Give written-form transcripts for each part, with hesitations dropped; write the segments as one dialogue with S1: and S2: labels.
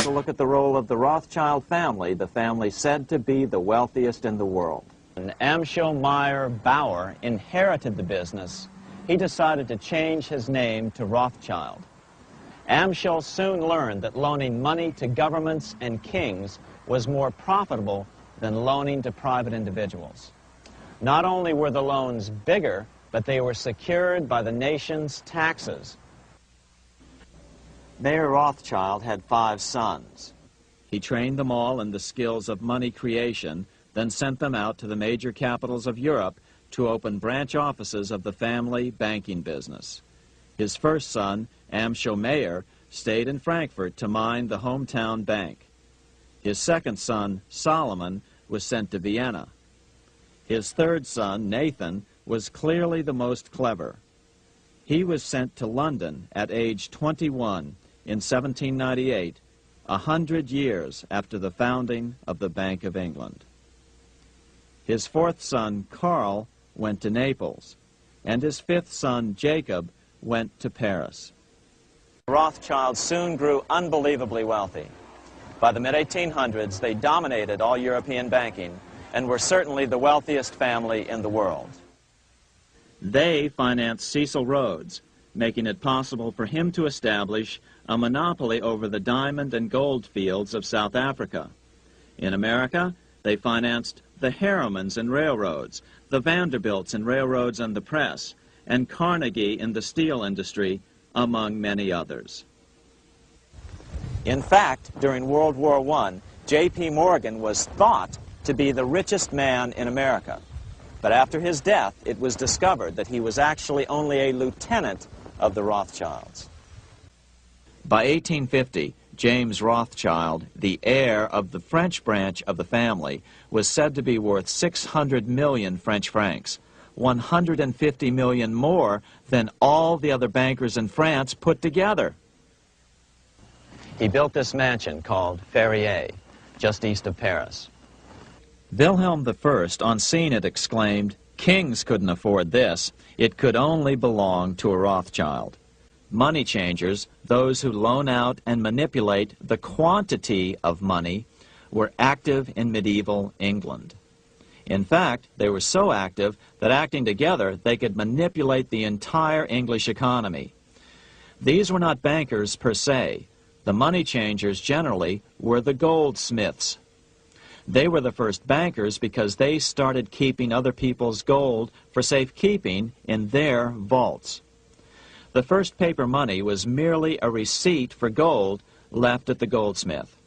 S1: a look at the role of the Rothschild family, the family said to be the wealthiest in the world.
S2: When Amschel Mayer Bauer inherited the business, he decided to change his name to Rothschild. Amschel soon learned that loaning money to governments and kings was more profitable than loaning to private individuals. Not only were the loans bigger, but they were secured by the nation's taxes.
S1: Mayer Rothschild had 5 sons. He trained them all in the skills of money creation, then sent them out to the major capitals of Europe to open branch offices of the family banking business. His first son, Amschel Mayer, stayed in Frankfurt to mind the hometown bank. His second son, Solomon, was sent to Vienna. His third son, Nathan, was clearly the most clever. He was sent to London at age 21 in 1798, 100 years after the founding of the Bank of England. His fourth son, Karl, went to Naples, and his fifth son, Jacob, went to Paris.
S2: The Rothschilds soon grew unbelievably wealthy. By the mid-1800s, they dominated all European banking and were certainly the wealthiest family in the world.
S1: They financed Cecil Rhodes, making it possible for him to establish a monopoly over the diamond and gold fields of South Africa. In America, they financed the Harrimans and railroads, the Vanderbilts in railroads and the press, and Carnegie in the steel industry, among many others.
S2: In fact, during World War I, J.P. Morgan was thought to be the richest man in America. But after his death, it was discovered that he was actually only a lieutenant of the Rothschilds.
S1: By 1850, James Rothschild, the heir of the French branch of the family, was said to be worth 600 million French francs, 150 million more than all the other bankers in France put together.
S2: He built this mansion called Ferrier, just east of Paris.
S1: Wilhelm I, on seeing it, exclaimed, "Kings couldn't afford this. It could only belong to a Rothschild." Money changers, those who loan out and manipulate the quantity of money, were active in medieval England. In fact, they were so active that acting together, they could manipulate the entire English economy. These were not bankers per se. The money changers generally were the goldsmiths. They were the first bankers because they started keeping other people's gold for safekeeping in their vaults. The first paper money was merely a receipt for gold left at the goldsmith.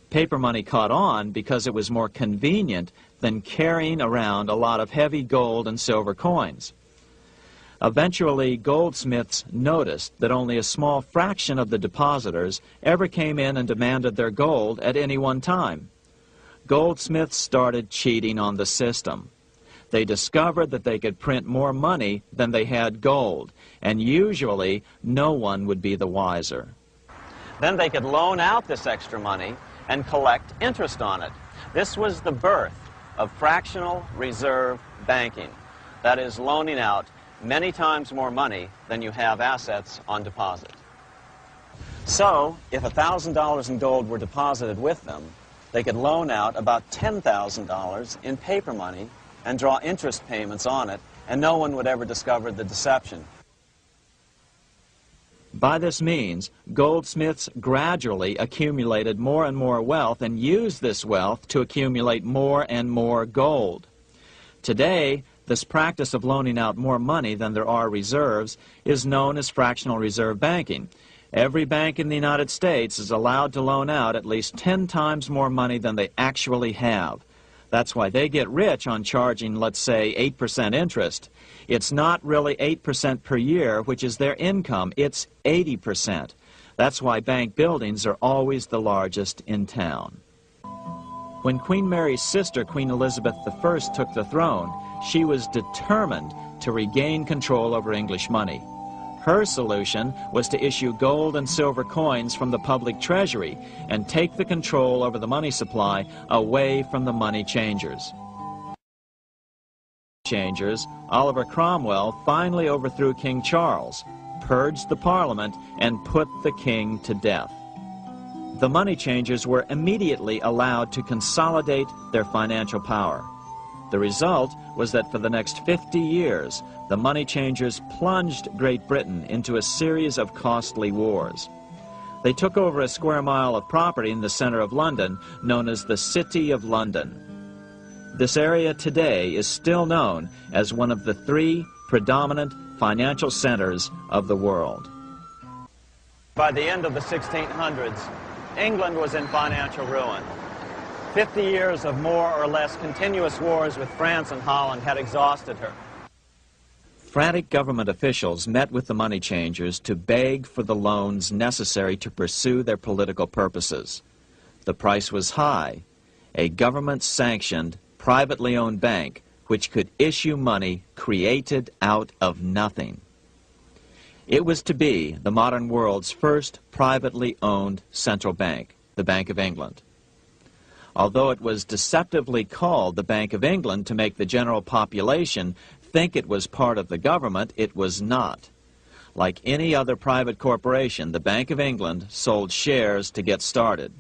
S1: Paper money caught on because it was more convenient than carrying around a lot of heavy gold and silver coins. Eventually, goldsmiths noticed that only a small fraction of the depositors ever came in and demanded their gold at any one time. Goldsmiths started cheating on the system. They discovered that they could print more money than they had gold, and usually no one would be the wiser.
S2: Then they could loan out this extra money and collect interest on it. This was the birth of fractional reserve banking. That is, loaning out many times more money than you have assets on deposit. So, if $1,000 in gold were deposited with them, they could loan out about $10,000 in paper money and draw interest payments on it, and no one would ever discover the deception.
S1: By this means, goldsmiths gradually accumulated more and more wealth and used this wealth to accumulate more and more gold. Today, this practice of loaning out more money than there are reserves is known as fractional reserve banking. Every bank in the United States is allowed to loan out at least 10 times more money than they actually have. That's why they get rich on charging, let's say, 8% interest. It's not really 8% per year, which is their income. It's 80%. That's why bank buildings are always the largest in town. When Queen Mary's sister, Queen Elizabeth I, took the throne, she was determined to regain control over English money. Her solution was to issue gold and silver coins from the public treasury and take the control over the money supply away from the money changers. Oliver Cromwell finally overthrew King Charles, purged the Parliament, and put the king to death. the money changers were immediately allowed to consolidate their financial power. The result was that for the next 50 years, the money changers plunged Great Britain into a series of costly wars. They took over a square mile of property in the center of London, known as the City of London. This area today is still known as one of the 3 predominant financial centers of the world.
S2: By the end of the 1600s, England was in financial ruin. 50 years of more or less continuous wars with France and Holland had exhausted her.
S1: Frantic government officials met with the money changers to beg for the loans necessary to pursue their political purposes. The price was high: a government-sanctioned, privately owned bank which could issue money created out of nothing. It was to be the modern world's first privately owned central bank, the Bank of England. Although it was deceptively called the Bank of England to make the general population think it was part of the government, it was not. Like any other private corporation, the Bank of England sold shares to get started.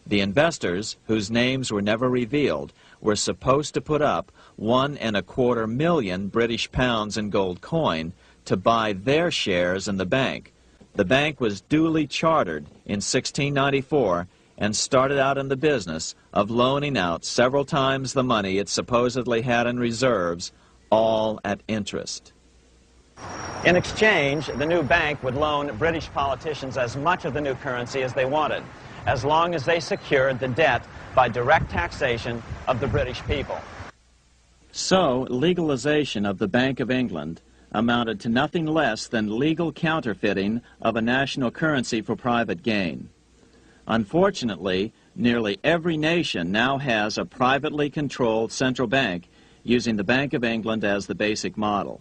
S1: The investors, whose names were never revealed, were supposed to put up £1.25 million British pounds in gold coin to buy their shares in the bank. The bank was duly chartered in 1694 and started out in the business of loaning out several times the money it supposedly had in reserves, all at interest.
S2: In exchange, the new bank would loan British politicians as much of the new currency as they wanted, as long as they secured the debt by direct taxation of the British people.
S1: So, legalization of the Bank of England amounted to nothing less than legal counterfeiting of a national currency for private gain. Unfortunately, nearly every nation now has a privately controlled central bank using the Bank of England as the basic model.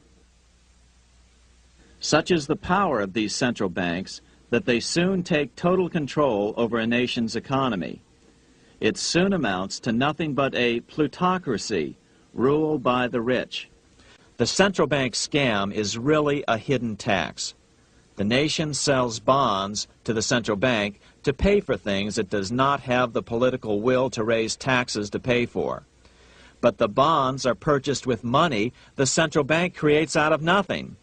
S1: Such is the power of these central banks that they soon take total control over a nation's economy. It soon amounts to nothing but a plutocracy ruled by the rich. The central bank scam is really a hidden tax. The nation sells bonds to the central bank to pay for things it does not have the political will to raise taxes to pay for. But the bonds are purchased with money the central bank creates out of nothing.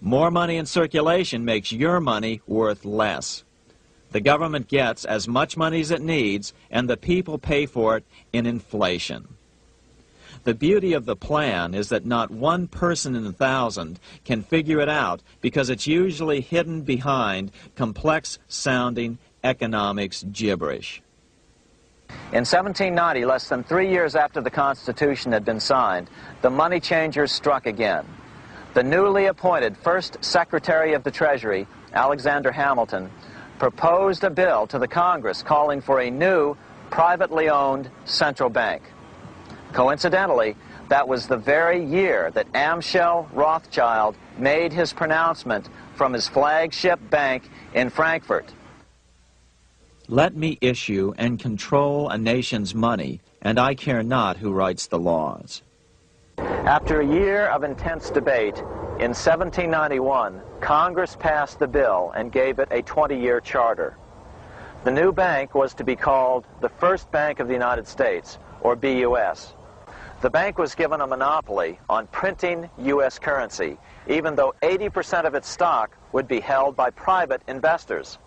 S1: More money in circulation makes your money worth less. The government gets as much money as it needs, and the people pay for it in inflation. The beauty of the plan is that not one person in 1,000 can figure it out because it's usually hidden behind complex-sounding economics gibberish.
S2: In 1790, less than 3 years after the Constitution had been signed, the money changers struck again. The newly appointed first Secretary of the Treasury, Alexander Hamilton, proposed a bill to the Congress calling for a new, privately owned central bank. Coincidentally, that was the very year that Amschel Rothschild made his pronouncement from his flagship bank in Frankfurt.
S1: Let me issue and control a nation's money, and I care not who writes the laws.
S2: After a year of intense debate, in 1791, Congress passed the bill and gave it a 20-year charter. The new bank was to be called the First Bank of the United States, or BUS. The bank was given a monopoly on printing U.S. currency, even though 80% of its stock would be held by private investors.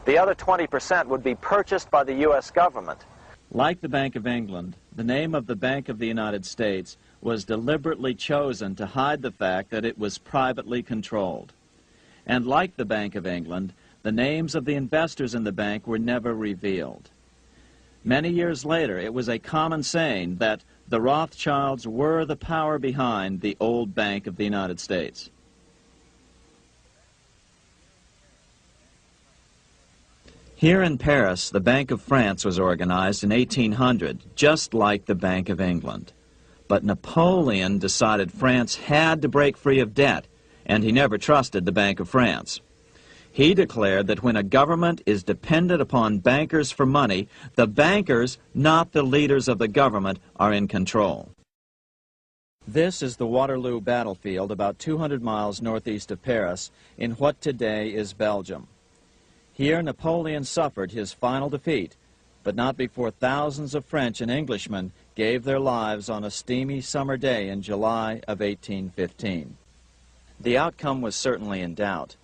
S2: The other 20% would be purchased by the U.S. government.
S1: Like the Bank of England, the name of the Bank of the United States was deliberately chosen to hide the fact that it was privately controlled. And like the Bank of England, the names of the investors in the bank were never revealed. Many years later, it was a common saying that the Rothschilds were the power behind the old Bank of the United States. Here in Paris, the Bank of France was organized in 1800, just like the Bank of England. But Napoleon decided France had to break free of debt, and he never trusted the Bank of France. He declared that when a government is dependent upon bankers for money, the bankers, not the leaders of the government, are in control. This is the Waterloo battlefield about 200 miles northeast of Paris in what today is Belgium. Here Napoleon suffered his final defeat, but not before thousands of French and Englishmen gave their lives on a steamy summer day in July of 1815. The outcome was certainly in doubt.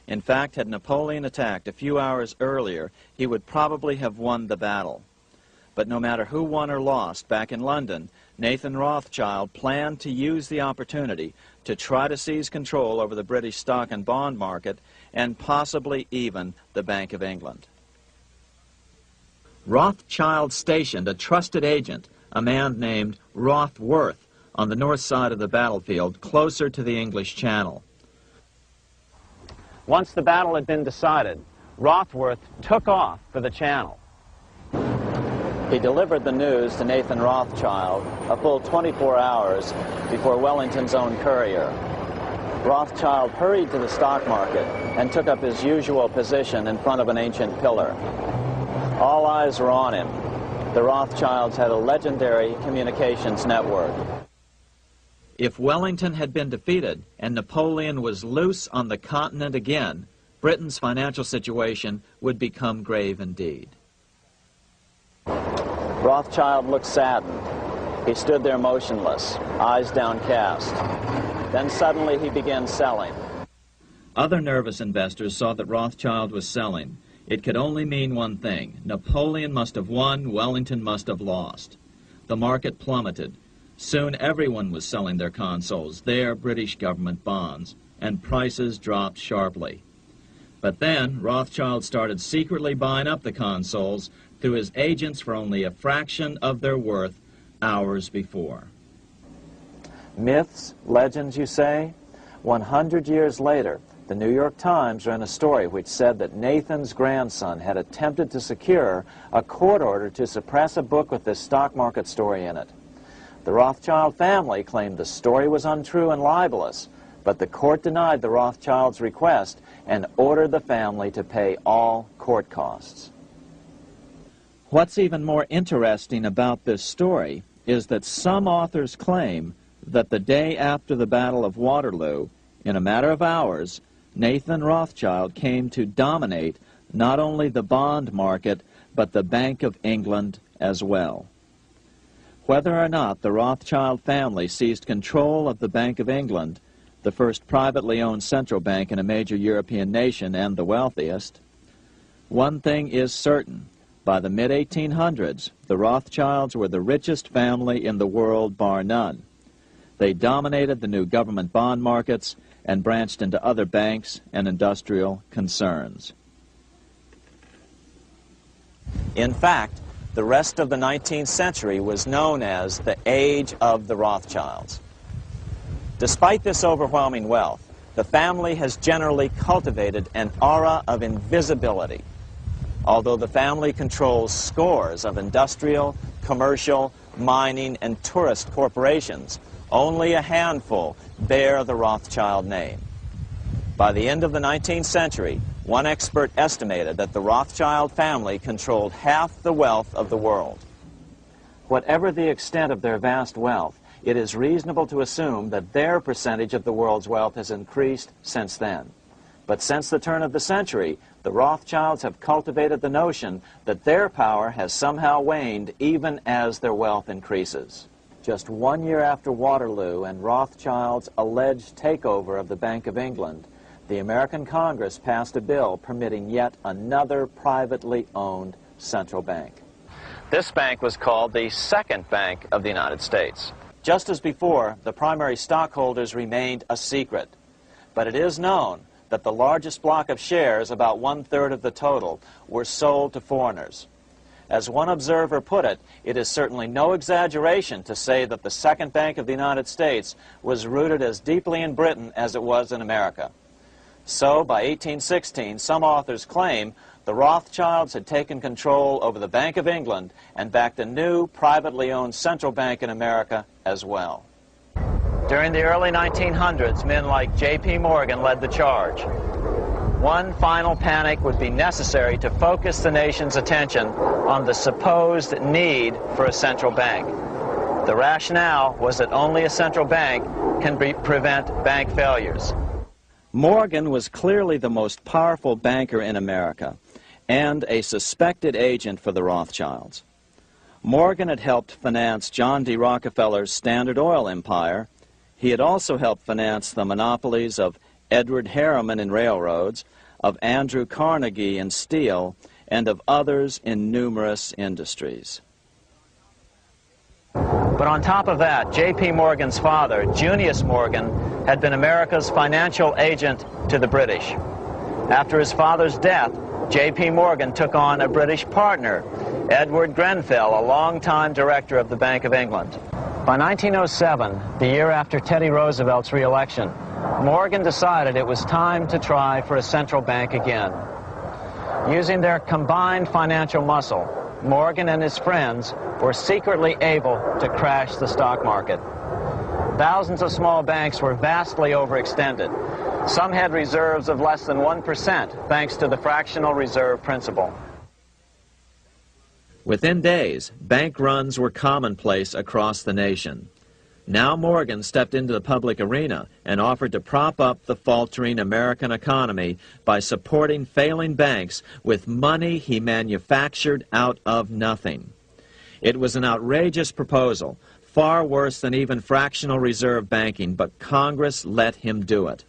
S1: In fact, had Napoleon attacked a few hours earlier, he would probably have won the battle. But no matter who won or lost, back in London, Nathan Rothschild planned to use the opportunity to try to seize control over the British stock and bond market and possibly even the Bank of England. Rothschild stationed a trusted agent, a man named Rothworth, on the north side of the battlefield, closer to the English Channel.
S2: Once the battle had been decided, Rothworth took off for the Channel. He delivered the news to Nathan Rothschild a full 24 hours before Wellington's own courier. Rothschild hurried to the stock market and took up his usual position in front of an ancient pillar. All eyes were on him. The Rothschilds had a legendary communications network.
S1: If Wellington had been defeated and Napoleon was loose on the continent again, Britain's financial situation would become grave indeed.
S2: Rothschild looked saddened. He stood there motionless, eyes downcast. Then suddenly he began selling.
S1: Other nervous investors saw that Rothschild was selling. It could only mean one thing: Napoleon must have won, Wellington must have lost. The market plummeted. Soon everyone was selling their consols, their British government bonds, and prices dropped sharply. But then Rothschild started secretly buying up the consols through his agents for only a fraction of their worth hours before.
S2: Myths, legends, you say? 100 years later, the New York Times ran a story which said that Nathan's grandson had attempted to secure a court order to suppress a book with this stock market story in it. The Rothschild family claimed the story was untrue and libelous, but the court denied the Rothschilds' request and ordered the family to pay all court costs.
S1: What's even more interesting about this story is that some authors claim that the day after the Battle of Waterloo, in a matter of hours, Nathan Rothschild came to dominate not only the bond market, but the Bank of England as well. Whether or not the Rothschild family seized control of the Bank of England, the first privately owned central bank in a major European nation and the wealthiest, one thing is certain: by the mid-1800s, the Rothschilds were the richest family in the world, bar none. They dominated the new government bond markets and branched into other banks and industrial concerns.
S2: In fact, the rest of the 19th century was known as the Age of the Rothschilds. Despite this overwhelming wealth, the family has generally cultivated an aura of invisibility. Although the family controls scores of industrial, commercial, mining, and tourist corporations, only a handful bear the Rothschild name. By the end of the 19th century, one expert estimated that the Rothschild family controlled half the wealth of the world. Whatever the extent of their vast wealth, it is reasonable to assume that their percentage of the world's wealth has increased since then. But since the turn of the century, the Rothschilds have cultivated the notion that their power has somehow waned even as their wealth increases. Just 1 year after Waterloo and Rothschild's alleged takeover of the Bank of England, the American Congress passed a bill permitting yet another privately owned central bank. This bank was called the Second Bank of the United States. Just as before, the primary stockholders remained a secret. But it is known that the largest block of shares, about 1/3 of the total, were sold to foreigners. As one observer put it, it is certainly no exaggeration to say that the Second Bank of the United States was rooted as deeply in Britain as it was in America. So, by 1816, some authors claim the Rothschilds had taken control over the Bank of England and backed a new, privately owned central bank in America as well. During the early 1900s, men like J.P. Morgan led the charge. One final panic would be necessary to focus the nation's attention on the supposed need for a central bank. The rationale was that only a central bank can prevent bank failures.
S1: Morgan was clearly the most powerful banker in America. and a suspected agent for the Rothschilds. Morgan had helped finance John D. Rockefeller's Standard Oil empire. He had also helped finance the monopolies of Edward Harriman in railroads, of Andrew Carnegie in steel, and of others in numerous industries.
S2: But on top of that, J.P. Morgan's father, Junius Morgan, had been America's financial agent to the British. After his father's death, J.P. Morgan took on a British partner, Edward Grenfell, a longtime director of the Bank of England. By 1907, the year after Teddy Roosevelt's re-election, Morgan decided it was time to try for a central bank again. Using their combined financial muscle, Morgan and his friends were secretly able to crash the stock market. Thousands of small banks were vastly overextended. Some had reserves of less than 1% thanks to the fractional reserve principle.
S1: Within days, bank runs were commonplace across the nation. Now Morgan stepped into the public arena and offered to prop up the faltering American economy by supporting failing banks with money he manufactured out of nothing. It was an outrageous proposal, far worse than even fractional reserve banking, but Congress let him do it.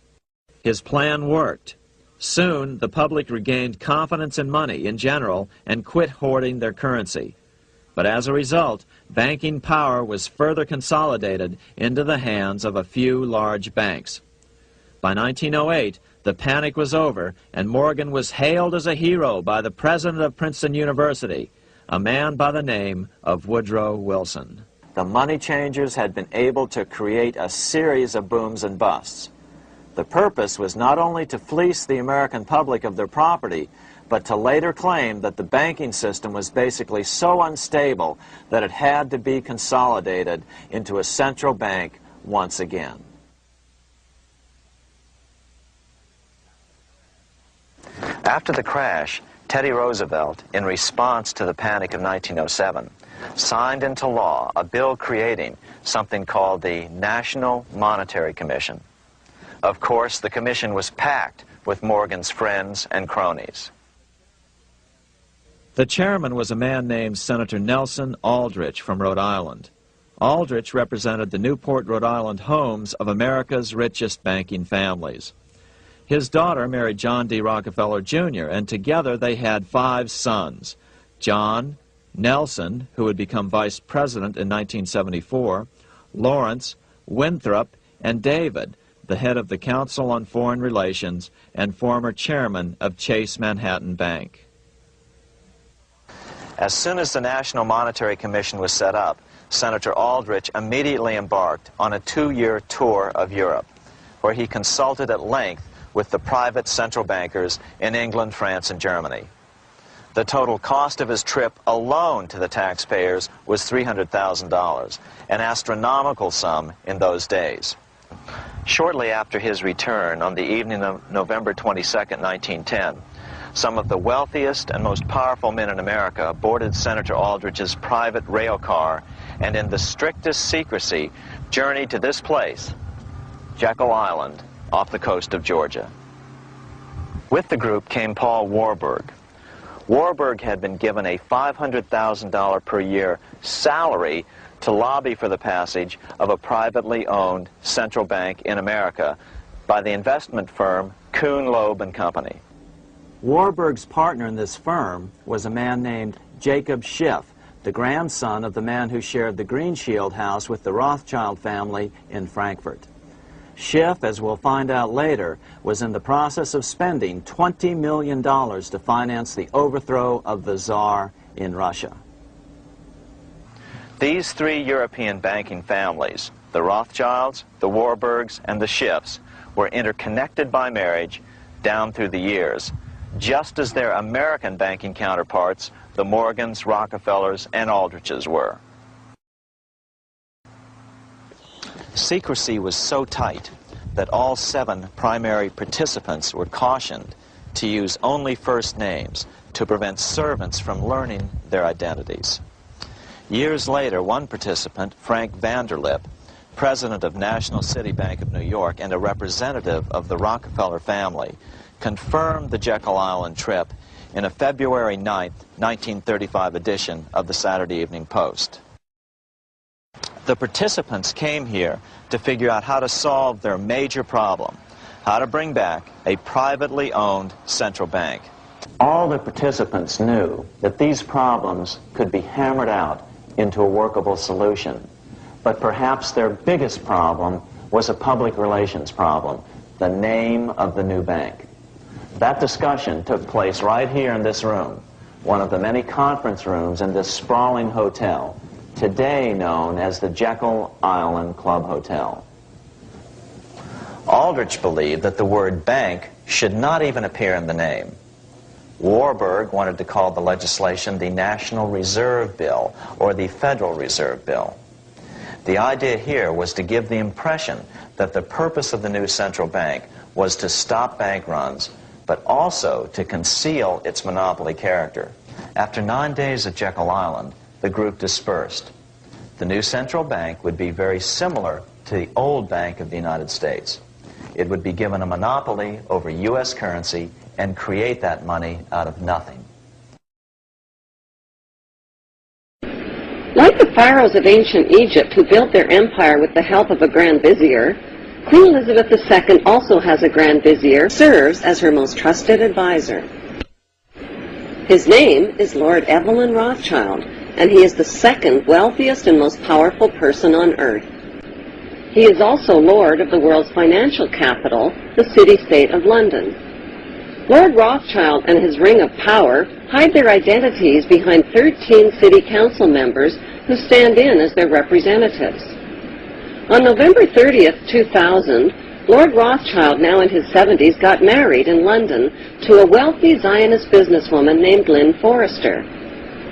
S1: His plan worked. Soon, the public regained confidence in money in general and quit hoarding their currency. But as a result, banking power was further consolidated into the hands of a few large banks. By 1908, the panic was over, and Morgan was hailed as a hero by the president of Princeton University, a man by the name of Woodrow Wilson. The money changers had been able to create a series of booms and busts. The purpose was not only to fleece the American public of their property, but to later claim that the banking system was basically so unstable that it had to be consolidated into a central bank once again.
S2: After the crash, Teddy Roosevelt, in response to the panic of 1907, signed into law a bill creating something called the National Monetary Commission. Of course, the commission was packed with Morgan's friends and cronies.
S1: The chairman was a man named Senator Nelson Aldrich from Rhode Island. Aldrich represented the Newport, Rhode Island homes of America's richest banking families. His daughter married John D. Rockefeller, Jr., and together they had 5 sons: John, Nelson, who would become vice president in 1974, Lawrence, Winthrop, and David, the head of the Council on Foreign Relations and former chairman of Chase Manhattan Bank.
S2: As soon as the National Monetary Commission was set up, Senator Aldrich immediately embarked on a 2-year tour of Europe, where he consulted at length with the private central bankers in England, France, and Germany. The total cost of his trip alone to the taxpayers was $300,000, an astronomical sum in those days. Shortly after his return, on the evening of November 22, 1910, some of the wealthiest and most powerful men in America boarded Senator Aldrich's private rail car and in the strictest secrecy journeyed to this place, Jekyll Island, off the coast of Georgia. With the group came Paul Warburg. Warburg had been given a $500,000 per year salary to lobby for the passage of a privately owned central bank in America by the investment firm Kuhn, Loeb and Company.
S1: Warburg's partner in this firm was a man named Jacob Schiff, the grandson of the man who shared the Greenshield house with the Rothschild family in Frankfurt. Schiff, as we'll find out later, was in the process of spending $20 million to finance the overthrow of the Tsar in Russia.
S2: These 3 European banking families, the Rothschilds, the Warburgs, and the Schiffs, were interconnected by marriage down through the years, just as their American banking counterparts, the Morgans, Rockefellers, and Aldriches were. Secrecy was so tight that all 7 primary participants were cautioned to use only first names to prevent servants from learning their identities. Years later, one participant, Frank Vanderlip, president of National City Bank of New York and a representative of the Rockefeller family, confirmed the Jekyll Island trip
S1: in a February 9, 1935 edition of the Saturday Evening Post. The participants came here to figure out how to solve their major problem, how to bring back a privately owned central bank. All the participants knew that these problems could be hammered out into a workable solution. But perhaps their biggest problem was a public relations problem, the name of the new bank. That discussion took place right here in this room, one of the many conference rooms in this sprawling hotel, today known as the Jekyll Island Club Hotel. Aldrich believed that the word bank should not even appear in the name. Warburg wanted to call the legislation the National Reserve Bill or the Federal Reserve Bill. The idea here was to give the impression that the purpose of the new central bank was to stop bank runs, but also to conceal its monopoly character. After 9 days at Jekyll Island, the group dispersed. The new central bank would be very similar to the old Bank of the United States. It would be given a monopoly over U.S. currency and create that money out of nothing.
S3: Like the pharaohs of ancient Egypt who built their empire with the help of a grand vizier, Queen Elizabeth II also has a grand vizier, serves as her most trusted advisor. His name is Lord Evelyn Rothschild, and he is the second wealthiest and most powerful person on earth. He is also Lord of the world's financial capital, the city-state of London. Lord Rothschild and his ring of power hide their identities behind 13 city council members who stand in as their representatives. On November 30th, 2000, Lord Rothschild, now in his 70s, got married in London to a wealthy Zionist businesswoman named Lynn Forrester.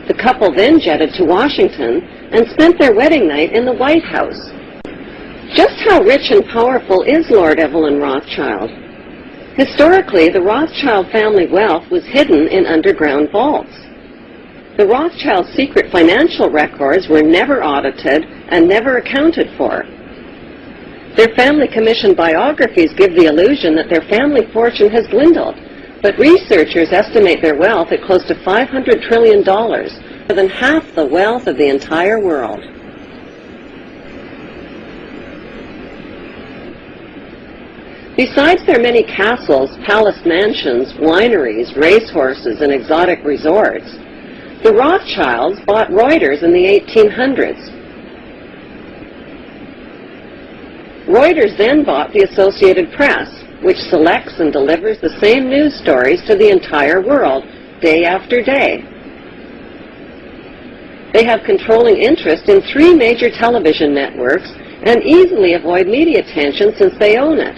S3: The couple then jetted to Washington and spent their wedding night in the White House. Just how rich and powerful is Lord Evelyn Rothschild? Historically, the Rothschild family wealth was hidden in underground vaults. The Rothschild secret financial records were never audited and never accounted for. Their family-commissioned biographies give the illusion that their family fortune has dwindled, but researchers estimate their wealth at close to $500 trillion, more than half the wealth of the entire world. Besides their many castles, palace mansions, wineries, racehorses, and exotic resorts, the Rothschilds bought Reuters in the 1800s. Reuters then bought the Associated Press, which selects and delivers the same news stories to the entire world, day after day. They have controlling interest in 3 major television networks and easily avoid media attention since they own it.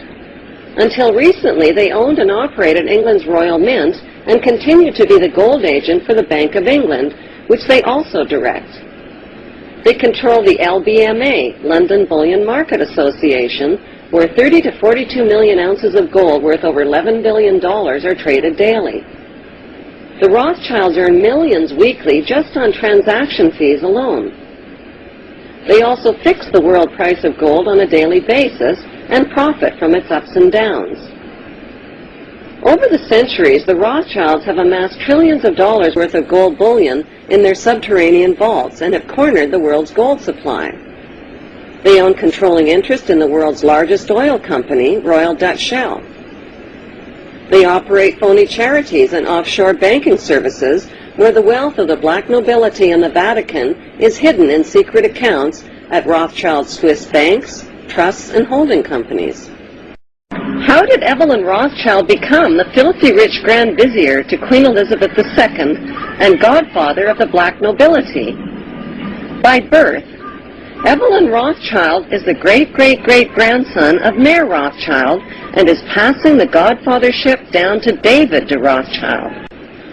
S3: Until recently, they owned and operated England's Royal Mint and continue to be the gold agent for the Bank of England, which they also direct. They control the LBMA, London Bullion Market Association, where 30 to 42 million ounces of gold worth over $11 billion are traded daily. The Rothschilds earn millions weekly just on transaction fees alone. They also fix the world price of gold on a daily basis and profit from its ups and downs. Over the centuries, the Rothschilds have amassed trillions of dollars worth of gold bullion in their subterranean vaults and have cornered the world's gold supply. They own controlling interest in the world's largest oil company, Royal Dutch Shell. They operate phony charities and offshore banking services where the wealth of the black nobility and the Vatican is hidden in secret accounts at Rothschild Swiss banks, trusts, and holding companies. How did Evelyn Rothschild become the filthy rich Grand Vizier to Queen Elizabeth II and godfather of the black nobility? By birth, Evelyn Rothschild is the great-great-great-grandson of Mayer Rothschild and is passing the godfathership down to David de Rothschild.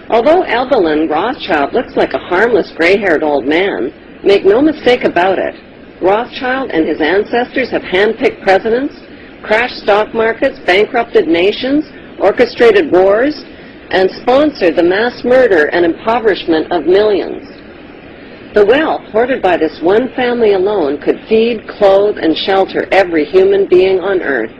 S3: Although Evelyn Rothschild looks like a harmless gray-haired old man, make no mistake about it, Rothschild and his ancestors have handpicked presidents, crashed stock markets, bankrupted nations, orchestrated wars, and sponsored the mass murder and impoverishment of millions. The wealth hoarded by this one family alone could feed, clothe, and shelter every human being on earth.